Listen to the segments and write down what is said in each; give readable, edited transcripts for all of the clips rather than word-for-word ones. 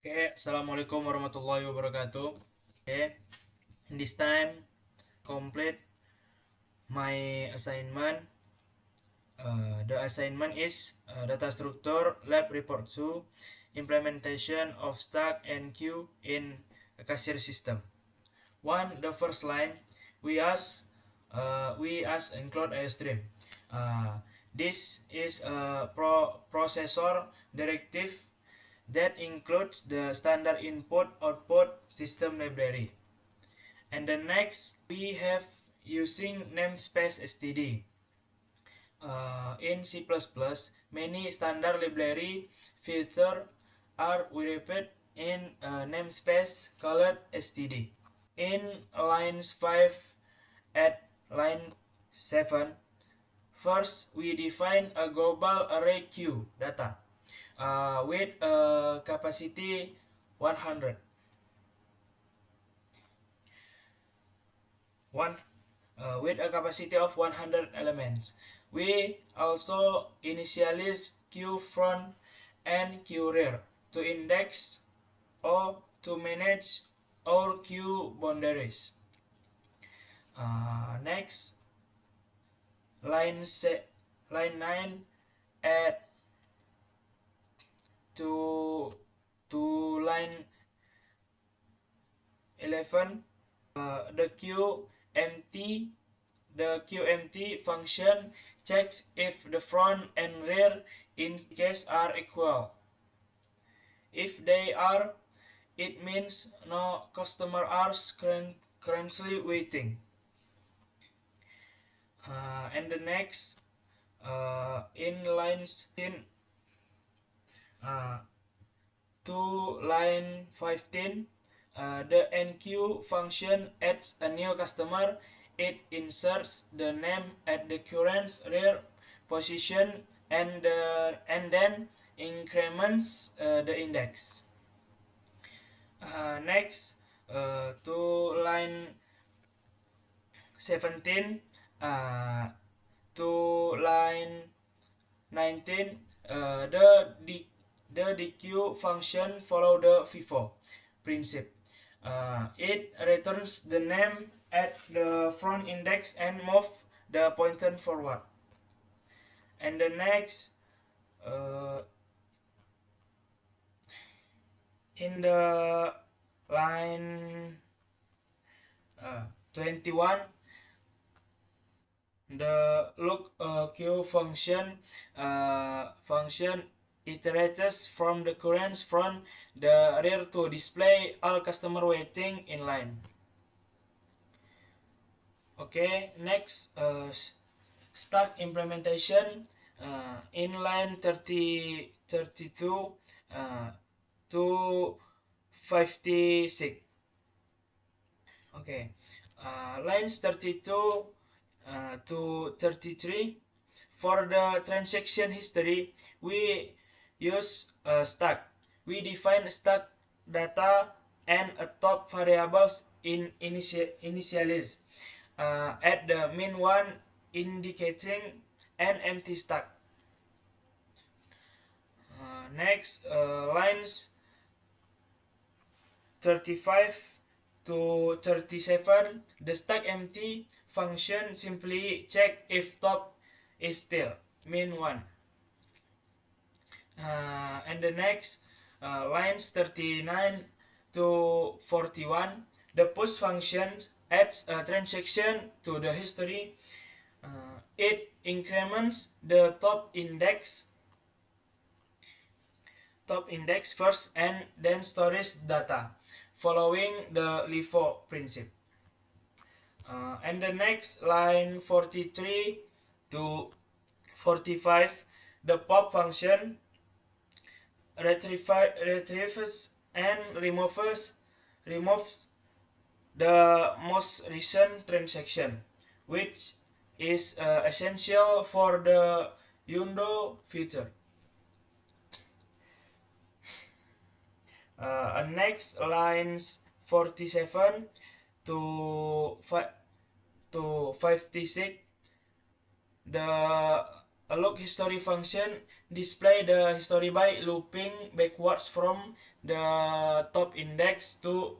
Okay, Assalamualaikum warahmatullahi wabarakatuh. Okay, in this time, complete my assignment. The assignment is data structure lab report 2, implementation of stack and queue in a cashier system. One, the first line, we ask include a stream. Uh, this is a processor directive that includes the standard input output system library. And the next we have using namespace std. In C++, many standard library features are derived in namespace called std. In lines 5 at line 7, first we define a global array queue data with a capacity 100. With a capacity of 100 elements. We also initialize queue front and queue rear to index or to manage our queue boundaries. Next, line 9 at to line 11, the QMT function checks if the front and rear indicators are equal. If they are, it means no customer are currently waiting. And the next, in lines uh, to line 15, the enqueue function adds a new customer. It inserts the name at the current rear position and then increments the index. Next, to line 17 to line 19, the dequeue function follow the FIFO principle. It returns the name at the front index and move the pointer forward. And the next, in the line 21, the look queue function iterates from the current front the rear to display all customer waiting in line. Okay, next, stack implementation in line 32 to 56. Okay, lines 32 to 33. For the transaction history, we use a stack. We define stack data and a top variables in initialize at the min one indicating an empty stack. Next, lines 35 to 37, the stack empty function simply check if top is still min 1. And the next, lines 39 to 41, the push function adds a transaction to the history. It increments the top index first and then stores data following the LIFO principle. And the next, line 43 to 45, the pop function retrieves and removes the most recent transaction, which is essential for the undo feature. Next, lines 47 to 56, A log history function display the history by looping backwards from the top index to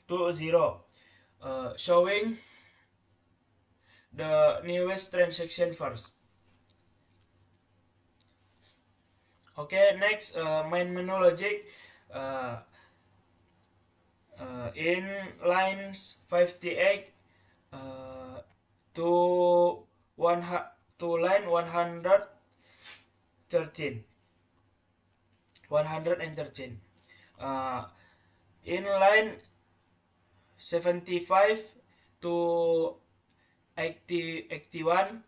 0, showing the newest transaction first. Okay, next main menu logic. Uh, in lines 58 to to line 113 in line 75 to 81,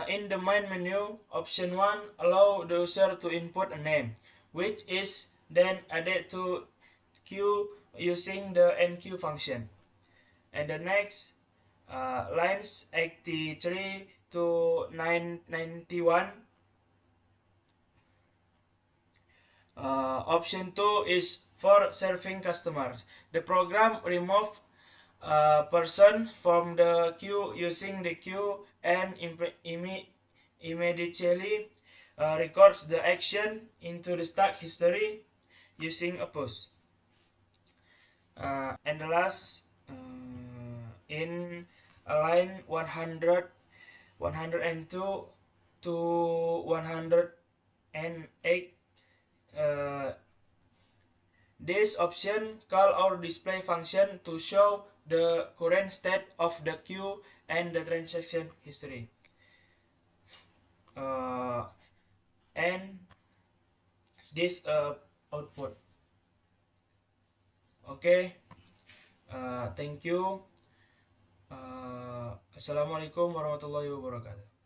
in the main menu, option 1 allow the user to input a name, which is then added to queue using the enqueue function. And the next, lines 83 to 991, option 2 is for serving customers. The program remove a person from the queue using the queue and immediately records the action into the stack history using a push. And the last, in line 100, 102 to 108, this option call our display function to show the current state of the queue and the transaction history. And this output. Okay, thank you. Assalamualaikum warahmatullahi wabarakatuh.